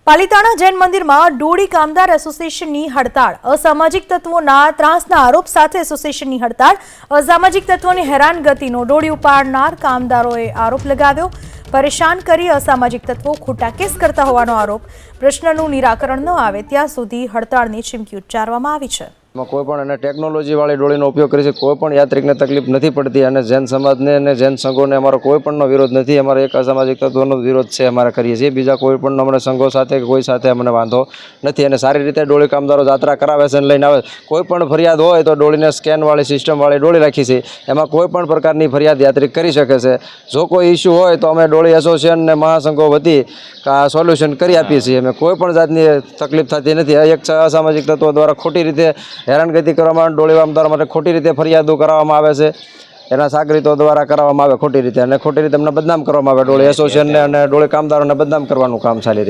પાલિતાણા જૈન મંદિરમાં ડોળી કામદાર એસોસિએશનની હડતાળ, અસામાજિક તત્વોના ત્રાસના આરોપ સાથે એસોસિએશનની હડતાળ, અસામાજિક તત્વોની હેરાનગતિનો ડોળી ઉપાડનાર કામદારોએ આરોપ લગાવ્યો. પરેશાન કરી અસામાજિક તત્વો ખોટા કેસ કરતા હોવાનો આરોપ. પ્રશ્નનું નિરાકરણ ન આવે ત્યાં સુધી હડતાળની ચીમકી ઉચ્ચારવામાં આવી છે. કોઈ પણ અને ટેકનોલોજીવાળી ડોળીનો ઉપયોગ કરી છે. કોઈ પણ યાત્રિકને તકલીફ નથી પડતી અને જૈન સમાજને અને જૈન સંઘોને અમારો કોઈ પણનો વિરોધ નથી. અમારે એક અસામાજિક તત્વોનો વિરોધ છે, અમારે કરીએ છીએ. બીજા કોઈ પણ અમને સંઘો સાથે કે કોઈ સાથે અમને વાંધો નથી અને સારી રીતે ડોળી કામદારો યાત્રા કરાવે છે અને લઈને આવે. કોઈ પણ ફરિયાદ હોય તો ડોળીને સ્કેનવાળી સિસ્ટમવાળી ડોળી રાખી છે. એમાં કોઈ પણ પ્રકારની ફરિયાદ યાત્રિક કરી શકે છે. જો કોઈ ઇસ્યુ હોય તો અમે ડોળી એસોસિએશન અને મહાસંઘો વતી સોલ્યુશન કરી આપીએ છીએ. અમે કોઈ પણ જાતની તકલીફ થતી નથી. એક અસામાજિક તત્વો દ્વારા ખોટી રીતે હેરાનગતિ કરવામાં, ડોળી કામદારો માટે ખોટી રીતે ફરિયાદો કરવામાં આવે છે. એના સાગરીતો દ્વારા કરવામાં આવે ખોટી રીતે અને ખોટી રીતે અમને બદનામ કરવામાં આવે. ડોળી એસોસિએશનને અને ડોળી કામદારોને બદનામ કરવાનું કામ ચાલી રહ્યું છે.